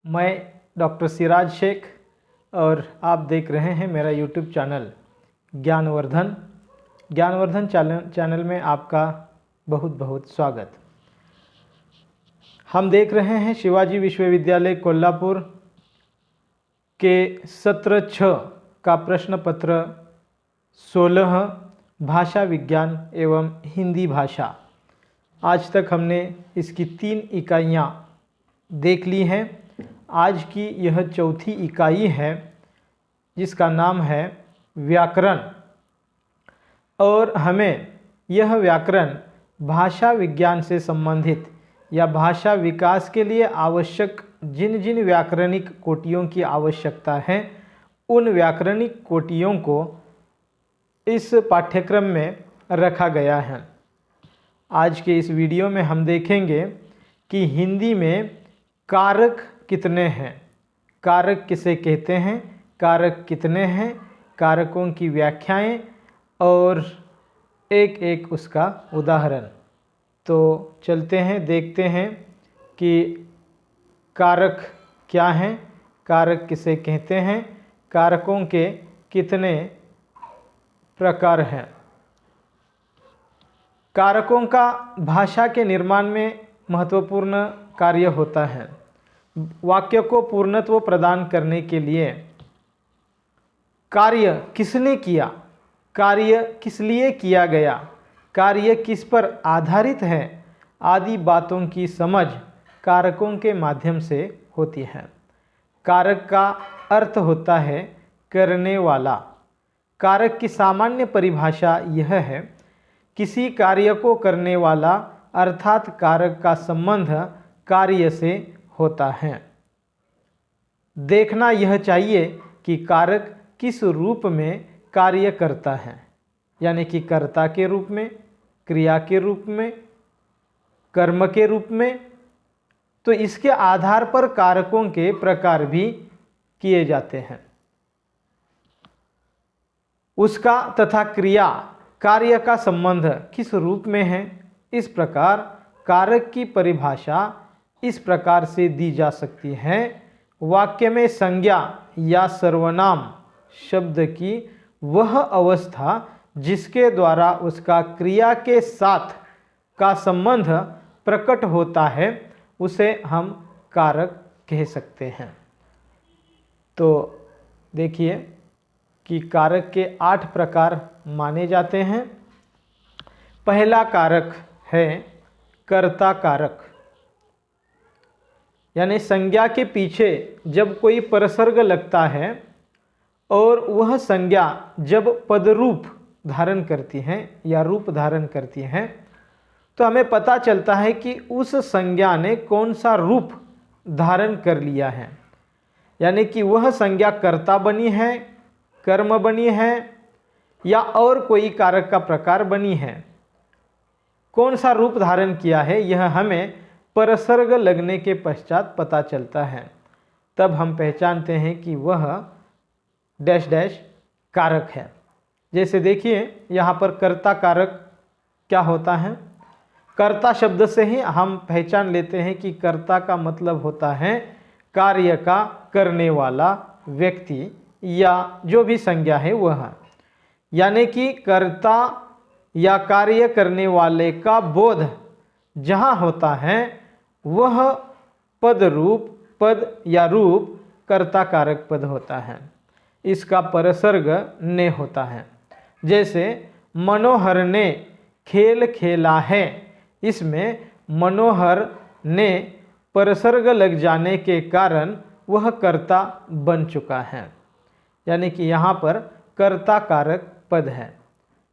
मैं डॉक्टर सिराज शेख और आप देख रहे हैं मेरा यूट्यूब चैनल ज्ञानवर्धन चैनल में आपका बहुत बहुत स्वागत। हम देख रहे हैं शिवाजी विश्वविद्यालय कोल्हापुर के सत्र 6 का प्रश्न पत्र 16 भाषा विज्ञान एवं हिंदी भाषा। आज तक हमने इसकी 3 इकाइयाँ देख ली हैं। आज की यह चौथी इकाई है जिसका नाम है व्याकरण, और हमें यह व्याकरण भाषा विज्ञान से संबंधित या भाषा विकास के लिए आवश्यक जिन जिन व्याकरणिक कोटियों की आवश्यकता है उन व्याकरणिक कोटियों को इस पाठ्यक्रम में रखा गया है। आज के इस वीडियो में हम देखेंगे कि हिंदी में कारक कितने हैं, कारक किसे कहते हैं, कारक कितने हैं, कारकों की व्याख्याएं और एक एक उसका उदाहरण। तो चलते हैं, देखते हैं कि कारक क्या हैं, कारक किसे कहते हैं, कारकों के कितने प्रकार हैं। कारकों का भाषा के निर्माण में महत्वपूर्ण कार्य होता है। वाक्य को पूर्णत्व प्रदान करने के लिए कार्य किसने किया, कार्य किस लिए किया गया, कार्य किस पर आधारित है आदि बातों की समझ कारकों के माध्यम से होती है। कारक का अर्थ होता है करने वाला। कारक की सामान्य परिभाषा यह है, किसी कार्य को करने वाला अर्थात कारक का संबंध कार्य से होता है। देखना यह चाहिए कि कारक किस रूप में कार्य करता है, यानी कि कर्ता के रूप में, क्रिया के रूप में, कर्म के रूप में। तो इसके आधार पर कारकों के प्रकार भी किए जाते हैं। उसका तथा क्रिया कार्य का संबंध किस रूप में है, इस प्रकार कारक की परिभाषा इस प्रकार से दी जा सकती है। वाक्य में संज्ञा या सर्वनाम शब्द की वह अवस्था जिसके द्वारा उसका क्रिया के साथ का संबंध प्रकट होता है उसे हम कारक कह सकते हैं। तो देखिए कि कारक के 8 प्रकार माने जाते हैं। पहला कारक है कर्ता कारक, यानी संज्ञा के पीछे जब कोई परसर्ग लगता है और वह संज्ञा जब पदरूप धारण करती है या रूप धारण करती है तो हमें पता चलता है कि उस संज्ञा ने कौन सा रूप धारण कर लिया है, यानी कि वह संज्ञा कर्ता बनी है, कर्म बनी है या और कोई कारक का प्रकार बनी है। कौन सा रूप धारण किया है यह हमें परसर्ग लगने के पश्चात पता चलता है। तब हम पहचानते हैं कि वह डैश डैश कारक है। जैसे देखिए यहाँ पर कर्ता कारक क्या होता है। कर्ता शब्द से ही हम पहचान लेते हैं कि कर्ता का मतलब होता है कार्य का करने वाला व्यक्ति या जो भी संज्ञा है वह, यानी कि कर्ता या कार्य करने वाले का बोध जहाँ होता है वह पद रूप, पद या रूप कर्ता कारक पद होता है। इसका परसर्ग ने होता है। जैसे मनोहर ने खेल खेला है, इसमें मनोहर ने परसर्ग लग जाने के कारण वह कर्ता बन चुका है, यानी कि यहाँ पर कर्ता कारक पद है।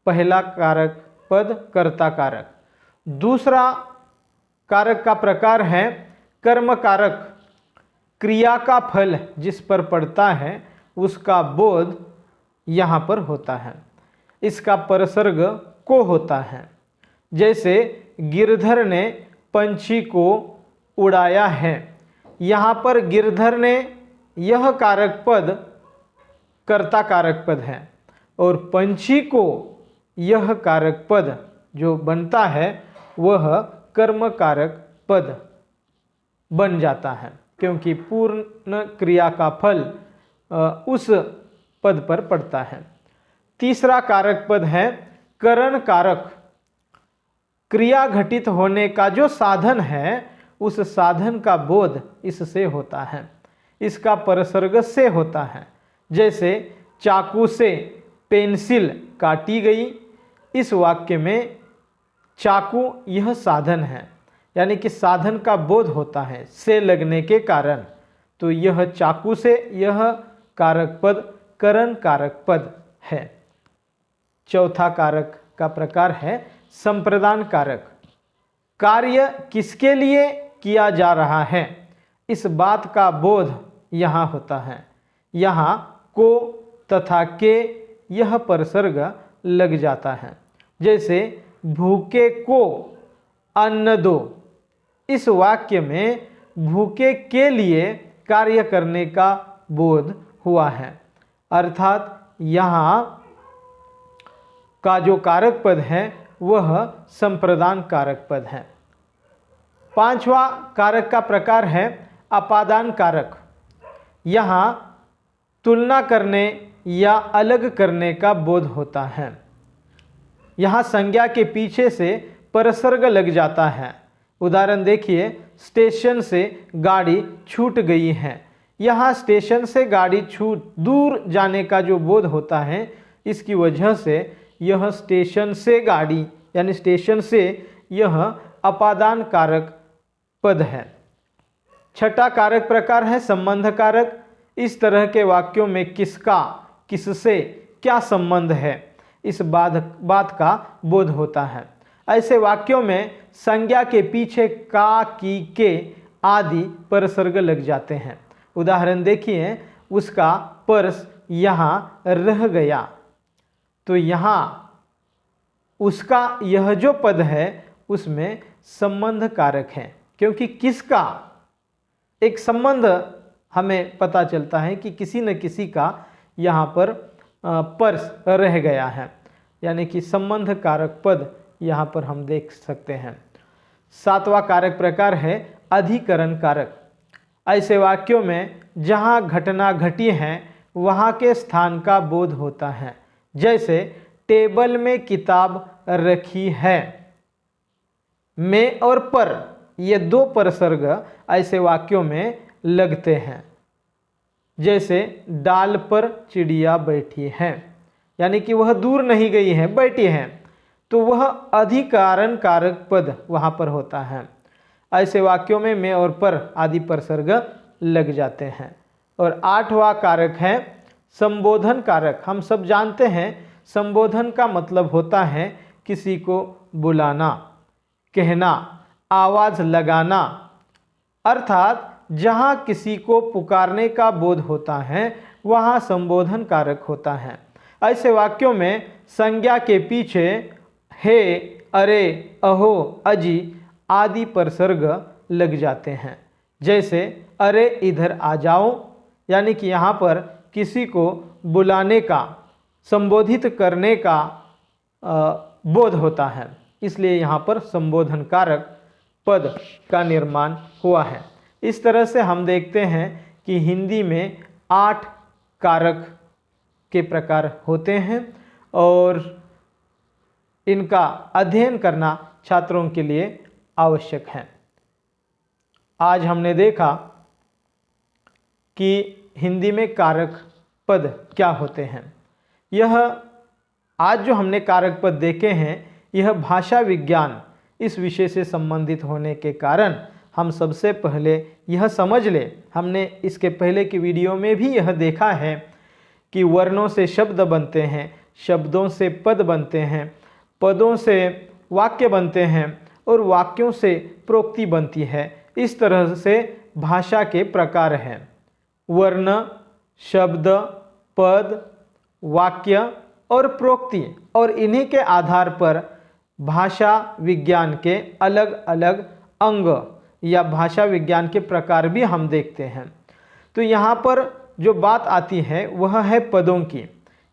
पहला कारक पद कर्ता कारक। दूसरा कारक का प्रकार है कर्म कारक। क्रिया का फल जिस पर पड़ता है उसका बोध यहाँ पर होता है। इसका परसर्ग को होता है। जैसे गिरधर ने पंछी को उड़ाया है, यहाँ पर गिरधर ने यह कारक पद कर्ता कारक पद है और पंछी को यह कारक पद जो बनता है वह कर्म कारक पद बन जाता है। क्योंकि पूर्ण क्रिया का फल उस पद पर पड़ता है। तीसरा कारक पद है करण कारक। क्रिया घटित होने का जो साधन है उस साधन का बोध इससे होता है, इसका परसर्ग से होता है। जैसे चाकू से पेंसिल काटी गई, इस वाक्य में चाकू यह साधन है, यानी कि साधन का बोध होता है से लगने के कारण, तो यह चाकू से यह कारक पद करण कारक पद है। चौथा कारक का प्रकार है संप्रदान कारक। कार्य किसके लिए किया जा रहा है इस बात का बोध यहाँ होता है। यहाँ को तथा के यह परसर्ग लग जाता है। जैसे भूखे को अन्न दो, इस वाक्य में भूखे के लिए कार्य करने का बोध हुआ है, अर्थात यहाँ का जो कारक पद है वह संप्रदान कारक पद है। पांचवा कारक का प्रकार है अपादान कारक। यहाँ तुलना करने या अलग करने का बोध होता है। यहाँ संज्ञा के पीछे से परसर्ग लग जाता है। उदाहरण देखिए, स्टेशन से गाड़ी छूट गई है। यहाँ स्टेशन से गाड़ी छूट दूर जाने का जो बोध होता है, इसकी वजह से यह स्टेशन से गाड़ी यानी स्टेशन से यह अपादान कारक पद है। छठा कारक प्रकार है संबंध कारक। इस तरह के वाक्यों में किसका किससे क्या संबंध है इस बात का बोध होता है। ऐसे वाक्यों में संज्ञा के पीछे का, की, के आदि परसर्ग लग जाते हैं। उदाहरण देखिए, उसका पर्स यहाँ रह गया, तो यहाँ उसका यह जो पद है उसमें संबंध कारक है, क्योंकि किसका एक संबंध हमें पता चलता है कि किसी न किसी का यहाँ पर पर्स रह गया है, यानी कि संबंध कारक पद यहाँ पर हम देख सकते हैं। सातवां कारक प्रकार है अधिकरण कारक। ऐसे वाक्यों में जहाँ घटना घटी है वहाँ के स्थान का बोध होता है। जैसे टेबल में किताब रखी है, में और पर ये दो परसर्ग ऐसे वाक्यों में लगते हैं। जैसे डाल पर चिड़िया बैठी है, यानी कि वह दूर नहीं गई है, बैठी है, तो वह अधिकरण कारक पद वहाँ पर होता है। ऐसे वाक्यों में और पर आदि परसर्ग लग जाते हैं। और आठवां कारक है संबोधन कारक। हम सब जानते हैं संबोधन का मतलब होता है किसी को बुलाना, कहना, आवाज़ लगाना, अर्थात जहाँ किसी को पुकारने का बोध होता है वहाँ संबोधन कारक होता है। ऐसे वाक्यों में संज्ञा के पीछे हे, अरे, अहो, अजी आदि परसर्ग लग जाते हैं। जैसे अरे इधर आ जाओ, यानी कि यहाँ पर किसी को बुलाने का, संबोधित करने का बोध होता है, इसलिए यहाँ पर संबोधन कारक पद का निर्माण हुआ है। इस तरह से हम देखते हैं कि हिंदी में 8 कारक के प्रकार होते हैं और इनका अध्ययन करना छात्रों के लिए आवश्यक है। आज हमने देखा कि हिंदी में कारक पद क्या होते हैं। यह आज जो हमने कारक पद देखे हैं, यह भाषा विज्ञान इस विषय से संबंधित होने के कारण हम सबसे पहले यह समझ ले, हमने इसके पहले की वीडियो में भी यह देखा है कि वर्णों से शब्द बनते हैं, शब्दों से पद बनते हैं, पदों से वाक्य बनते हैं और वाक्यों से प्रोक्ति बनती है। इस तरह से भाषा के प्रकार हैं वर्ण, शब्द, पद, वाक्य और प्रोक्ति, और इन्हीं के आधार पर भाषा विज्ञान के अलग अलग अंग या भाषा विज्ञान के प्रकार भी हम देखते हैं। तो यहाँ पर जो बात आती है वह है पदों की।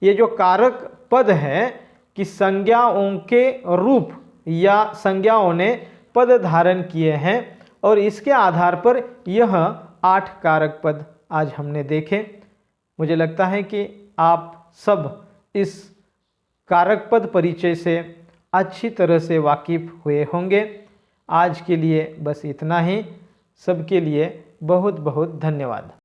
ये जो कारक पद है कि संज्ञाओं के रूप या संज्ञाओं ने पद धारण किए हैं और इसके आधार पर यह 8 कारक पद आज हमने देखे। मुझे लगता है कि आप सब इस कारक पद परिचय से अच्छी तरह से वाकिफ़ हुए होंगे। आज के लिए बस इतना ही। सबके लिए बहुत बहुत धन्यवाद।